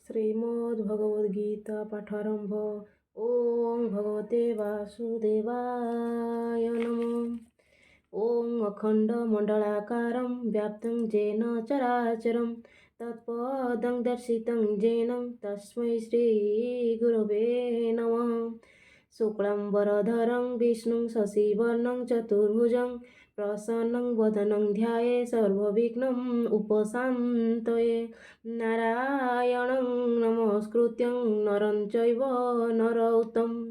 श्रीमद्भगवद्गीता पाठारंभ। ओं भगवते वासुदेवाय नमः। ओं अखंडमंडलाकारं व्याप्तं येन चराचरं तत्पदं दर्शितं येन तस्मै श्रीगुरवे नमः। शुक्लांबरधरं विष्णुं शशिवर्णं चतुर्भुजं प्रसन्नं वदनं ध्याये सर्वविघ्नम् उपशान्तये। नारायणं नमस्कृत्यं नरं चैव नरोत्तमं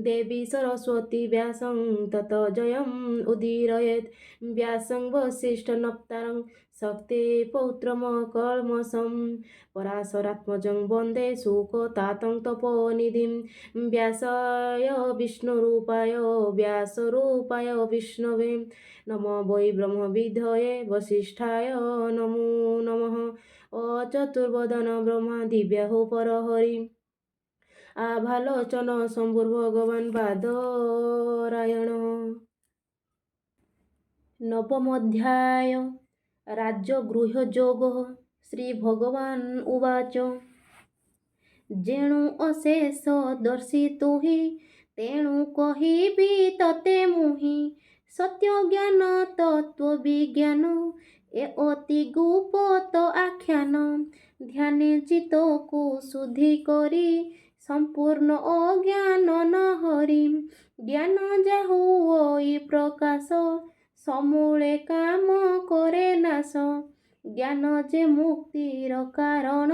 देवी सरस्वती व्यासं ततो जयम् उदीरयेत्। व्यासं वसिष्ठनप्तारं शक्ते पौत्रमकल्मषं पराशरात्मजं वन्दे सुखतातं तपोनिधिं। व्यासाय विष्णुरूपाय व्यासरूपाय विष्णवे नमो वै ब्रह्मविद्महे वसिष्ठाय नमो नमः। चतुर्वदन ब्रह्मा दिव्याहु परहरि आभालोचन शम्भुर्भगवान् बादरायण। नवमोऽध्याय राजगृहयोगः। श्रीभगवान् उवाच जेणु अशेष दर्शितु हि तेणु कहिबि तते मुहि। सत्य ज्ञान तत्व विज्ञान ए अति गुप्त आख्यान। ध्याने चित्तकु शुद्धि करी संपूर्ण अज्ञान न हरि। ज्ञान जाहुओई प्रकाश समूले काम करे नाश। ज्ञान जे मुक्तिर कारण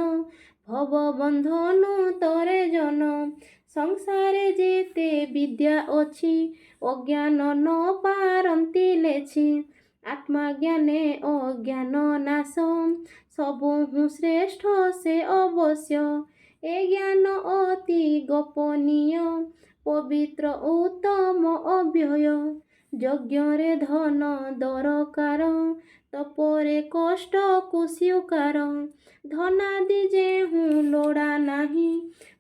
भव बंधन तरे जन। संसारे जेते विद्या अछि अज्ञान न पारंती लेछि। आत्मा ज्ञाने अज्ञान नाश सबहु श्रेष्ठ से अवश्य। ए ज्ञान अति गोपनीय पवित्र उत्तम अव्यय। यज्ञरे धन दरकार तपरे कष्ट कुस्युकार। धनादि जेहु लोड़ा नाही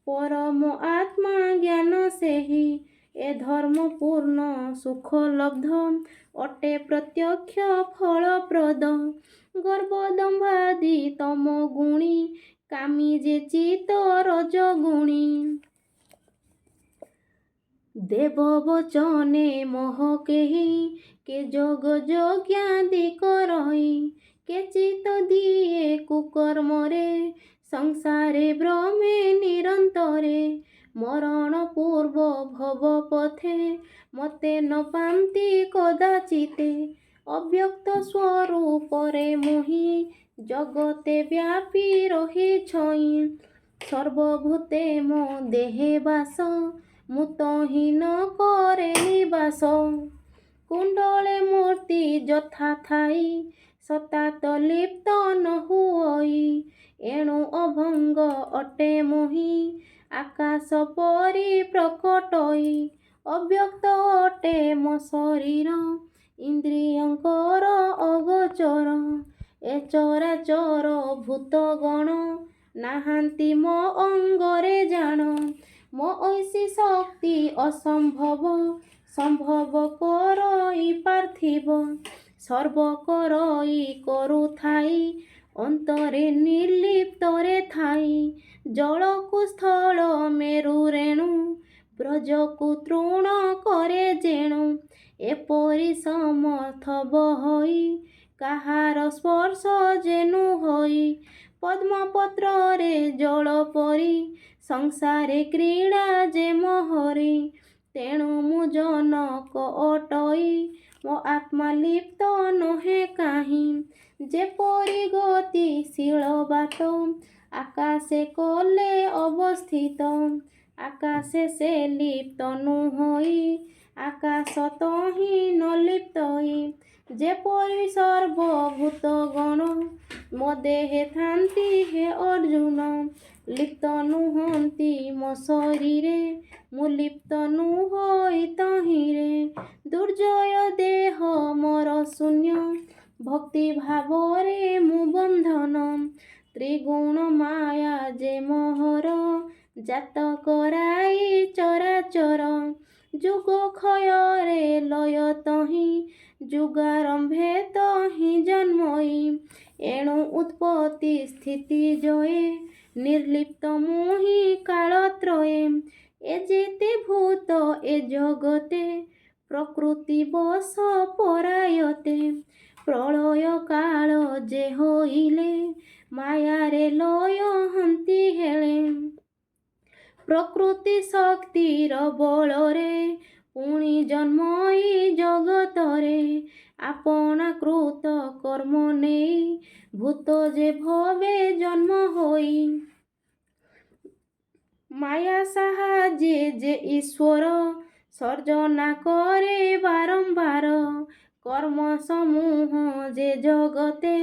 परम आत्मा ज्ञान सेहि। ए धर्म पूर्ण सुख लब्ध अटे प्रत्यक्ष फलप्रद। गर्व दंभादि तम गुणी कामी जे चित रजगुणी। देव वचने मोह केहि के जोग यज्ञादि करहि। के चित दिए कुकर्मरे संसारे भ्रमे निरंतरे। मरण पूर्व भव पथे मते न पान्ति कदाचिते। अव्यक्त स्वरूपरे मुहि जगते व्यापी रहिछई। सर्वभूते मो देहे बास मुतहीन करे निवास। कुंडले मूर्ति यथा थाई सतात लिप्त न हुई। एणु अभंग अटे मोहि आकाश परि प्रकटई। अव्यक्त अटे मो शरीर इंद्रियंकर अगोचर। ए चराचर भूतगण नाहांति मो अंगरे जान। मो ऐसी शक्ति असंभव संभव करई पार्थिव। सर्व करई करुथाई अंतरे निर्लिप्तरे थाई। जलकु स्थल मेरु रेणु ब्रजकु तृण करे जेणु। एपरि समर्थ बहई काहार स्पर्श जेनु होई। पद्मपत्रे जल परी संसारे क्रीड़ा जे मोहरी। तेणु मु जनक अटई मो आत्मा लिप्त नहे काहि। जेपरि गतिशील बात आकाशे कले अवस्थित। आकाशे से लिप्त नुहई आकाश तहि न लिप्तई। जेपरि सर्वभूतगण मो देहे थांति हे अर्जुन। लिप्त नुहंति मो शरीरे मु लिप्त नुहई तहिरे। दुर्जय देह मोर शून्य भक्ति भावरे मु बंधन। त्रिगुण माया जे मोहर जात कराई चराचर। जुग क्षयरे लय तहि जुगारंभे तहि जन्मई। एणु उत्पत्ति स्थिति जये ନିର୍ଲିପ୍ତ ମୁହିଁ କାଳତ୍ରୟେ। ଏ ଯେତେ ଭୂତ ଏ ଜଗତେ ପ୍ରକୃତି ବଶ ପରାୟତେ। ପ୍ରଳୟ କାଳ ଯେ ହୋଇଲେ ମାୟାରେ ଲୟ ହନ୍ତି ହେଳେ। ପ୍ରକୃତି ଶକ୍ତିର ବଳରେ ପୁଣି ଜନ୍ମ ଏଇ ଜଗତରେ। ଆପଣା କୃତ କର୍ମ ନେଇ ଭୂତ ଯେ ଭବେ ଜନ୍ମ ହୋଇ। ମାୟା ସାହାଯ୍ୟେ ଯେ ଈଶ୍ୱର ସର୍ଜନା କରେ ବାରମ୍ବାର। କର୍ମ ସମୂହ ଯେ ଜଗତେ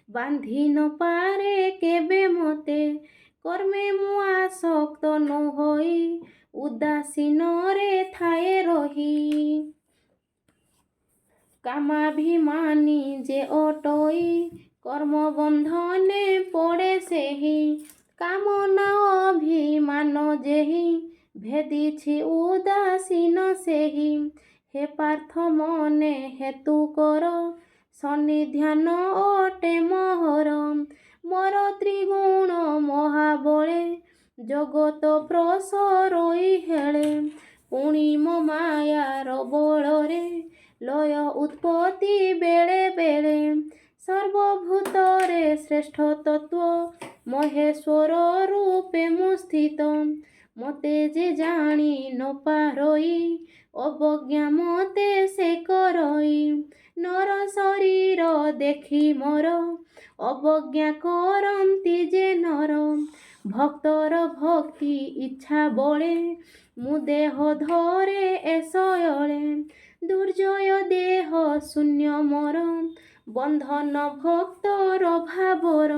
ବାନ୍ଧି ନ ପାରେ କେବେ ମତେ। କର୍ମେ ମୁଁ ଆସକ୍ତ ନ ହୋଇ ଉଦାସୀନରେ ଥାଏ ରହି। କାମାଭିମାନୀ ଯେ ଅଟଇ କର୍ମ ବନ୍ଧନେ ପଡ଼େ ସେହି। କାମନା ଅଭିମାନ ଯେହି ଭେଦିଛି ଉଦାସୀନ ସେହି। ହେ ପାର୍ଥ ମନେ ହେତୁ କର ସନ୍ନିଧାନ ଅଟେ ମୋହର। ମୋର ତ୍ରିଗୁଣ ମହାବଳେ ଜଗତ ପ୍ରସରଇ ହେଳେ। ପୁଣି ମୋ ମାୟାର ବଳରେ ଲୟ ଉତ୍ପତ୍ତି ବେଳେ ବେଳେ। ସର୍ବଭୂତରେ ଶ୍ରେଷ୍ଠ ତତ୍ତ୍ୱ ମହେଶ୍ୱର ରୂପେ ମୁଁ ସ୍ଥିତ। ମୋତେ ଯେ ଜାଣି ନ ପାରଇ ଅବଜ୍ଞା ମୋତେ ସେ କରଇ। ନର ଶରୀର ଦେଖି ମୋର ଅବଜ୍ଞା କରନ୍ତି ଯେ ନର। ଭକ୍ତର ଭକ୍ତି ଇଚ୍ଛା ବଳେ ମୁଁ ଦେହ ଧରେ ଏସୟଳେ। ଦୁର୍ଜୟ ଦେହ ଶୂନ୍ୟ ମୋର ବନ୍ଧନ ଭକ୍ତର ଭାବର।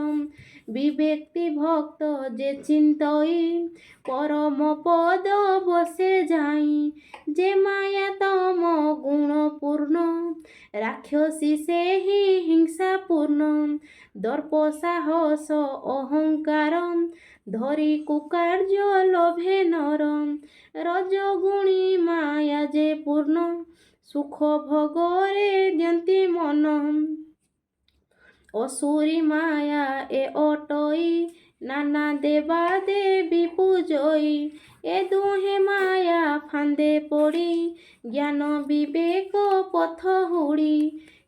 ବିବ୍ୟକ୍ତି ଭକ୍ତ ଯେ ଚିନ୍ତଇ ପରମ ପଦ ବସେ ଯାଇ। ଯେ ମାୟା ତମ ଗୁଣ ପୂର୍ଣ୍ଣ ରାକ୍ଷସୀ ସେହି ହିଂସାପୂର୍ଣ୍ଣ। ଦର୍ପ ସାହସ ଅହଙ୍କାର ଧରି କୁକାର୍ଯ୍ୟ ଲୋଭେ ନର। ରଜଗୁଣୀ ମାୟା ଯେ ପୂର୍ଣ୍ଣ ସୁଖ ଭୋଗରେ ଦିଅନ୍ତି ମନ। ଅସୁରୀ ମାୟା ଏ ଅଟଇ ନାନା ଦେବା ଦେବୀ ପୂଜଇ। ଏ ଦୁହେଁ ମାୟା ଫାନ୍ଦେ ପଡ଼ି ଜ୍ଞାନ ବିବେକ ପଥ ହୁଡ଼ି।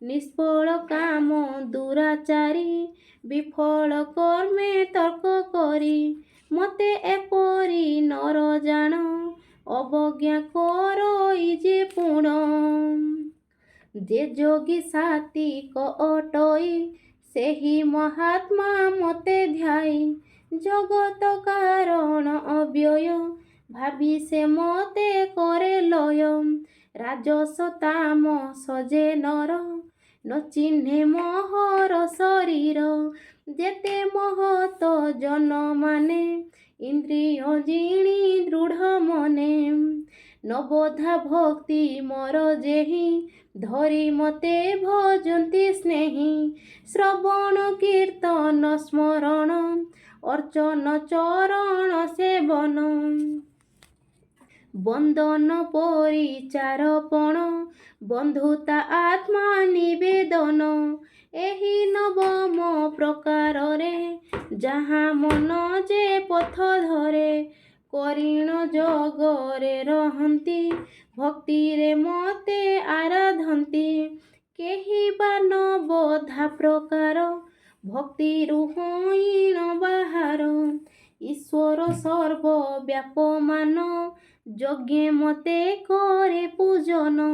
ନିଷ୍ଫଳ କାମ ଦୁରାଚାରୀ ବିଫଳ କର୍ମେ ତର୍କ କରି। ମୋତେ ଏପରି ନର ଜାଣ ଅବଜ୍ଞା କରଇ ଯେ ପୁଣ। ଯେ ଯୋଗୀ ସାତ୍ୱିକ ଅଟଇ ସେହି ମହାତ୍ମା ମୋତେ ଧ୍ୟାଇ। ଜଗତ କାରଣ ଅବ୍ୟୟ ଭାବି ସେ ମୋତେ କରେ ଲୟ। ରାଜସ ତାମସ ଯେ ନର ନ ଚିହ୍ନେ ମୋହର ଶରୀର। ଯେତେ ମହତ ଜନମାନେ ଇନ୍ଦ୍ରିୟ ଜିଣି ଦୃଢ଼ ମନେ। ନବୋଧା ଭକ୍ତି ମୋର ଯେହି ଧରି ମୋତେ ଭଜନ୍ତି ସ୍ନେହୀ। ଶ୍ରବଣ କୀର୍ତ୍ତନ ସ୍ମରଣ ଅର୍ଚ୍ଚନ ଚରଣ ସେବନ। ବନ୍ଦନ ପରିଚାରପଣ ବନ୍ଧୁତା ଆତ୍ମା ନିବେଦନ। ଏହି ନବମ ପ୍ରକାରରେ ଯାହା ମନ ଯେ ପଥ ଧରେ। କରିଣ ଜଗରେ ରହନ୍ତି ଭକ୍ତିରେ ମୋତେ ଆରାଧନ୍ତି। କେହି ବା ନବୋଧା ପ୍ରକାର ଭକ୍ତିରୁ ହଇଣ ବାହାର। ଈଶ୍ୱର ସର୍ବ ବ୍ୟାପମାନ ଯଜ୍ଞେ ମୋତେ କରେ ପୂଜନ।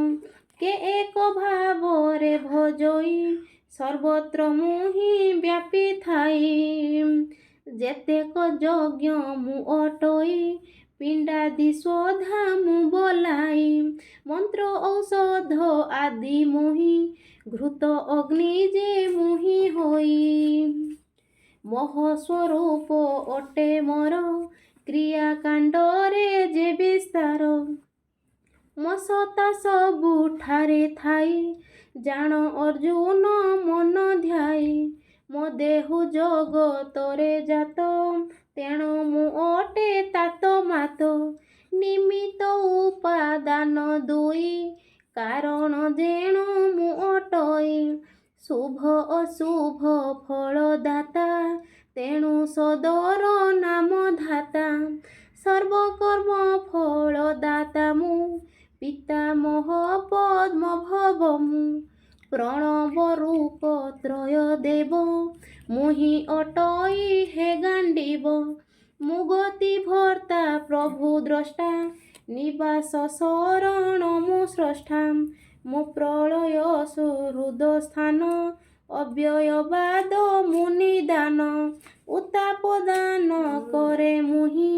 କେ ଏକ ଭାବରେ ଭଜଇ ସର୍ବତ୍ର ମୁହିଁ ବ୍ୟାପୀ ଥାଇ। ଯେତେକ ଯଜ୍ଞ ମୁଁ ଅଟଇ ପିଣ୍ଡାଦି ସ୍ୱଧା ମୁଁ ବୋଲାଇ। ମନ୍ତ୍ର ଔଷଧ ଆଦି ମୁହିଁ ଘୃତ ଅଗ୍ନି ଯେ ମୁହିଁ ହୋଇ। ମୋହ ସ୍ୱରୂପ ଅଟେ ମୋର କ୍ରିୟାକାଣ୍ଡରେ ଯେ ବିସ୍ତାର। ମୋ ସତ୍ତା ସବୁଠାରେ ଥାଇ ଜାଣ ଅର୍ଜୁନ ମନ ଧ୍ୟାଇ। ମୋ ଦେହୁ ଜଗତରେ ଜାତ ତେଣୁ ମୁଁ ଅଟେ ତାତ ମାତ। ନିମିତ୍ତ ଉପାଦାନ ଦୁଇ କାରଣ ଯେଣୁ ମୁଁ ଅଟଇ। ଶୁଭ ଅଶୁଭ ଫଳଦାତା ତେଣୁ ସଦର ପିତାମହ ପଦ୍ମଭବ ମୁଁ ପ୍ରଣବ ରୂପ ତ୍ରୟ ଦେବ ମୁହିଁ ଅଟଇ ହେ ଗାଣ୍ଡିବ ମୁଁ ଗତି ଭର୍ତ୍ତା ପ୍ରଭୁ ଦ୍ରଷ୍ଟା ନିବାସ ଶରଣ ମୁଁ ସ୍ରଷ୍ଟା ମୁଁ ପ୍ରଳୟ ସୁହୃଦ ସ୍ଥାନ ଅବ୍ୟୟବାଦ ମୁନିଦାନ ଉତ୍ତାପ ଦାନ କରେ ମୁହିଁ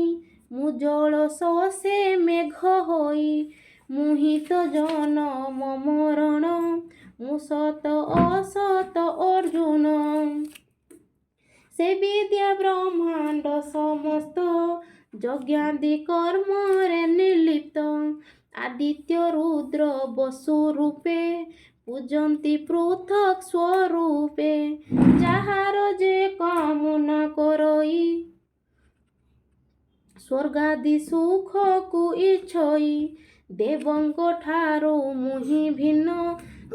ମୁଁ ଜଳ ସସେ ମେଘ ହୋଇ ମୁହିଁ ତ ଜନମ ମରଣ ମୁଁ ସତ ଅସତ ଅର୍ଜୁନ ସେ ବିଦ୍ୟା ବ୍ରହ୍ମାଣ୍ଡ ସମସ୍ତ ଯଜ୍ଞାଦି କର୍ମରେ ନିର୍ଲିପ୍ତ ଆଦିତ୍ୟ ରୁଦ୍ର ବସୁ ରୂପେ ପୂଜନ୍ତି ପୃଥକ୍ ସ୍ୱରୂପେ ଯାହାର ଯେ କାମନା କରଇ ସ୍ୱର୍ଗାଦି ସୁଖକୁ ଇଚ୍ଛଇ ଦେବଙ୍କ ଠାରୁ ମୁହିଁ ଭିନ୍ନ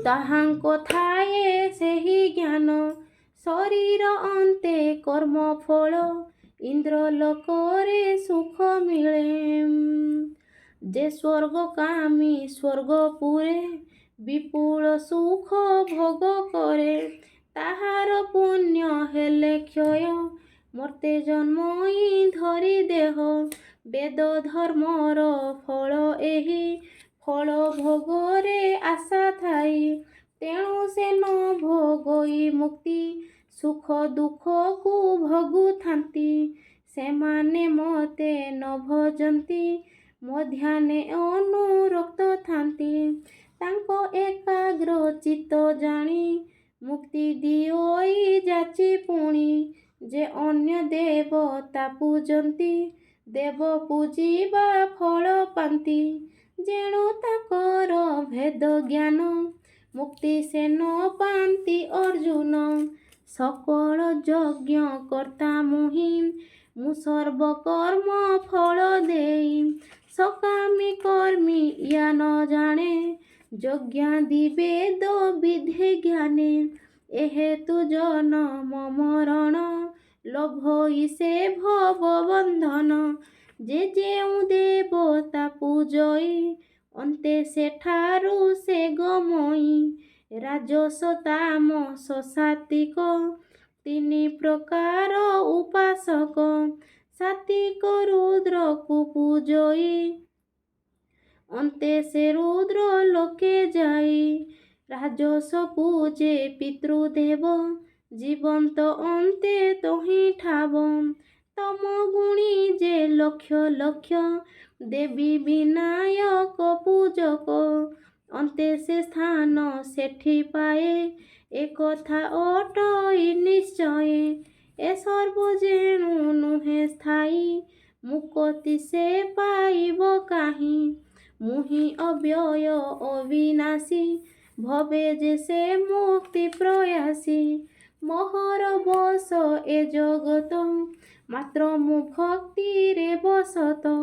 ତାହାଙ୍କ ଥାଏ ସେହି ଜ୍ଞାନ ଶରୀର ଅନ୍ତେ କର୍ମ ଫଳ ଇନ୍ଦ୍ରଲୋକରେ ସୁଖ ମିଳେ ଯେ ସ୍ୱର୍ଗକାମୀ ସ୍ୱର୍ଗପୁରେ ବିପୁଳ ସୁଖ ଭୋଗ କରେ ତାହାର ପୁଣ୍ୟ ହେଲେ କ୍ଷୟ ମର୍ତ୍ତେ ଜନ୍ମଇ ଧରି ଦେହ ବେଦ ଧର୍ମର ଫଳ ଏହି ଫଳ ଭୋଗରେ ଆଶା ଥାଇ ତେଣୁ ସେ ନ ଭୋଗଇ ମୁକ୍ତି ସୁଖ ଦୁଃଖକୁ ଭୋଗୁଥାନ୍ତି ସେମାନେ ମୋତେ ନ ଭଜନ୍ତି ମଧ୍ୟାହ୍ନେ ଅନୁରକ୍ତ ଥାନ୍ତି ତାଙ୍କ ଏକାଗ୍ର ଚିତ୍ତ ଜାଣି ମୁକ୍ତି ଦିଅଇ ଯାଚି ପୁଣି ଯେ ଅନ୍ୟ ଦେବତା ପୂଜନ୍ତି ଦେବ ପୂଜିବା ଫଳ ପାନ୍ତି ଯେଣୁ ତାଙ୍କର ଭେଦ ଜ୍ଞାନ ମୁକ୍ତି ସେ ନ ପାନ୍ତି ଅର୍ଜୁନ ସକଳ ଯଜ୍ଞ କର୍ତ୍ତା ମୁହିଁ ମୁଁ ସର୍ବକର୍ମ ଫଳ ଦେଇ ସକାମୀ କର୍ମୀ ୟା ନ ଜାଣେ ଯଜ୍ଞାଦି ବେଦ ବିଧେ ଜ୍ଞାନେ ଏହେତୁ ଜନମ ମରଣ ଲୋଭଇ ସେ ଭବ ବନ୍ଧନ ଯେ ଯେଉଁ ଦେବତା ପୂଜଇ ଅନ୍ତେ ସେଠାରୁ ସେ ଗମଇ ରାଜସ ତାମସ ସାତ୍ୱିକ ତିନି ପ୍ରକାର ଉପାସକ ସାତ୍ୱିକ ରୁଦ୍ରକୁ ପୂଜଇ ଅନ୍ତେ ସେ ରୁଦ୍ର ଲୋକେ ଯାଇ ରାଜସ ପୂଜେ ପିତୃଦେବ ଜୀବନ୍ତ ଅନ୍ତେ ତହିଁ ଠାବ ତମ ଗୁଣୀ ଯେ ଲକ୍ଷ ଲକ୍ଷ ଦେବୀ ବିନାୟକ ପୂଜକ ଅନ୍ତେ ସେ ସ୍ଥାନ ସେଠି ପାଏ ଏକଥା ଅଟଇ ନିଶ୍ଚୟ ଏ ସର୍ବ ଯେଣୁ ନୁହେଁ ସ୍ଥାୟୀ ମୁକ୍ତି ସେ ପାଇବ କାହିଁ ମୁହିଁ ଅବ୍ୟୟ ଅବିନାଶୀ ଭବେ ଯେ ସେ ମୁକ୍ତି ପ୍ରୟାସୀ ମୋହର ବଶ ଏ ଜଗତ ମାତ୍ର ମୁଁ ଭକ୍ତିରେ ବସତ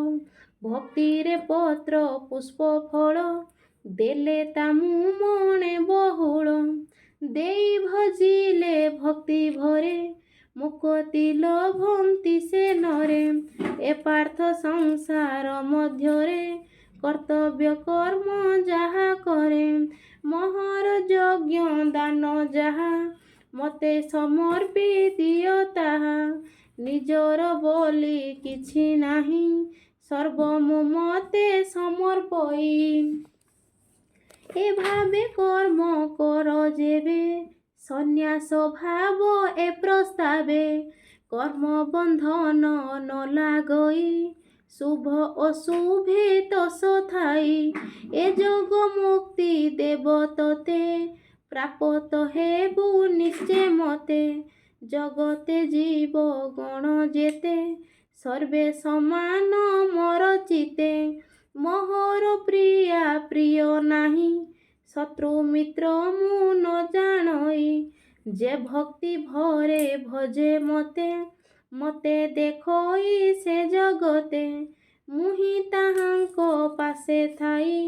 ଭକ୍ତିରେ ପତ୍ର ପୁଷ୍ପ ଫଳ ଦେଲେ ତା ମୁଁ ମଣେ ବହୁଳ ଦେଇ ଭଜିଲେ ଭକ୍ତି ଭରେ ମୁକ୍ତି ଲଭନ୍ତି ସେ ନରେ ଏ ପାର୍ଥ ସଂସାର ମଧ୍ୟରେ କର୍ତ୍ତବ୍ୟ କର୍ମ ଯାହା କରେ ମହର ଯଜ୍ଞ ଦାନ ଯାହା ମୋତେ ସମର୍ପି ଦିଅ ତାହା ନିଜର ବୋଲି କିଛି ନାହିଁ ସର୍ବ ମୁଁ ମୋତେ ସମର୍ପଇ ଏ ଭାବେ କର୍ମ କର ଯେବେ ସନ୍ନ୍ୟାସ ଭାବ ଏ ପ୍ରସ୍ତାବେ କର୍ମ ବନ୍ଧନ ନ ଲାଗଇ ଶୁଭ ଅଶୁଭେ ତସ ଥାଇ ଏ ଯୋଗ ମୁକ୍ତି ଦେବ ତତେ ପ୍ରାପତ ହେବୁ ନିଶ୍ଚେ ମତେ ଜଗତେ ଜୀବ ଗଣ ଯେତେ ସର୍ବେ ସମାନ ମୋର ଚିତେ ମୋହର ପ୍ରିୟା ପ୍ରିୟ ନାହିଁ ଶତ୍ରୁ ମିତ୍ର ମୁଁ ନ ଜାଣଇ ଯେ ଭକ୍ତି ଭରେ ଭଜେ ମତେ ମତେ ଦେଖଇ ସେ ଜଗତେ ମୁହିଁ ତାହାଙ୍କ ପାଶେ ଥାଇ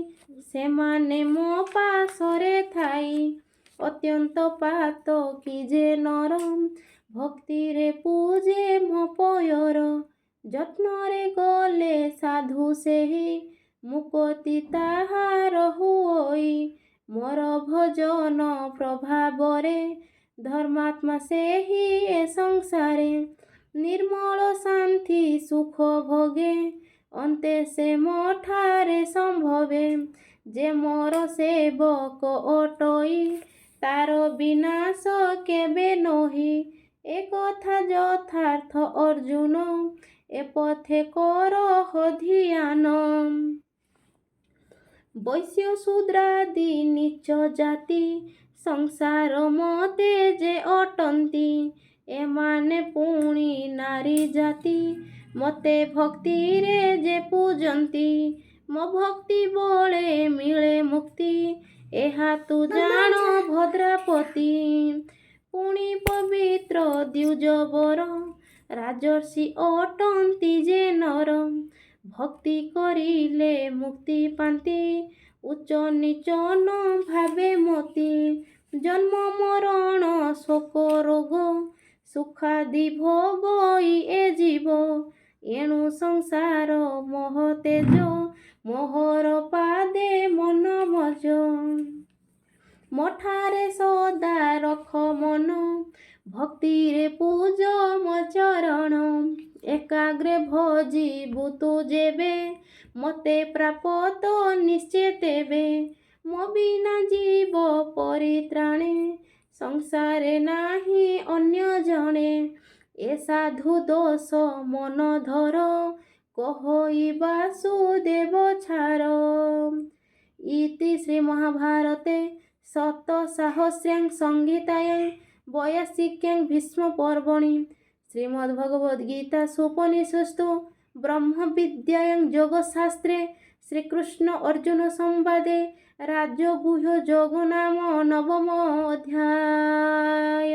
ସେମାନେ ମୋ ପାଶରେ ଥାଇ ଅତ୍ୟନ୍ତ ପାତ କି ଯେ ନରମ ଭକ୍ତିରେ ପୂଜେ ମୋ ପୟର ଯତ୍ନରେ ଗଲେ ସାଧୁ ସେହି ମୁକତି ତାହାର ହୁଅଇ ମୋର ଭଜନ ପ୍ରଭାବରେ ଧର୍ମାତ୍ମା ସେହି ଏ ସଂସାରେ ନିର୍ମଳ ଶାନ୍ତି ସୁଖ ଭୋଗେ ଅନ୍ତେ ସେ ମଠାରେ ସମ୍ଭବେ ଯେ ମୋର ସେବକ ଅଟଇ ତାର ବିନାଶ କେବେ ନହି ଏ କଥା ଯଥାର୍ଥ ଅର୍ଜୁନ ଏ ପଥେ କର ଧ୍ୟାନ। ବୈଶ୍ୟ ଶୂଦ୍ରାଦି ନୀଚ ଜାତି ସଂସାର ମତେ ଯେ ଅଟନ୍ତି ଏମାନେ ପୁଣି ନାରୀ ଜାତି ମତେ ଭକ୍ତିରେ ଯେ ପୂଜନ୍ତି ମୋ ଭକ୍ତି ବଳେ ମିଳେ ମୁକ୍ତି ଏହା ତୁ ଜାଣ ଭଦ୍ରାପତି। ପୁଣି ପବିତ୍ର ଦ୍ୱିଜବର ରାଜର୍ଷି ଅଟନ୍ତି ଯେ ନର ଭକ୍ତି କରିଲେ ମୁକ୍ତି ପାନ୍ତି ଉଚ୍ଚ ନିଚ ନ ଭାବେ ମତି ଜନ୍ମ ମରଣ ଶୋକ ରୋଗ ସୁଖାଦି ଭୋଗ ଏ ଜୀବ ଏଣୁ ସଂସାର ମୋହ ତେଜ ମୋହର ପାଦେ ମନ ଭଜ ମଠାରେ ସଦା ରଖ ମନ ଭକ୍ତିରେ ପୂଜ ମୋ ଚରଣ ଏକାଗ୍ରେ ଭଜିବୁ ତୁ ଯେବେ ମତେ ପ୍ରାପତ ନିଶ୍ଚେ ତେବେ ମୋ ବିନା ଜୀବ ପରିତ୍ରାଣେ ସଂସାରେ ନାହିଁ ଅନ୍ୟ ଜଣେ ଏ ସାଧୁ ଦୋଷ ମନ ଧର କହଇ ବାସୁଦେବ ଛାର। ଇତି ଶ୍ରୀ ମହାଭାରତେ ଶତସାହସ୍ର୍ୟାଂ ସଂହିତାୟାଂ ବୈୟାସିକ୍ୟାଂ ଭୀଷ୍ମ ପର୍ବଣି ଶ୍ରୀମଦ୍ଭଗବଦ୍ଗୀତାସୁ ଉପନିଷତ୍ସୁ ବ୍ରହ୍ମ ବିଦ୍ୟାୟାଂ ଯୋଗଶାସ୍ତ୍ରେ ଶ୍ରୀକୃଷ୍ଣ ଅର୍ଜୁନ ସମ୍ବାଦେ ରାଜଗୁହ୍ୟ ଯୋଗ ନାମ ନବମ ଅଧ୍ୟାୟ।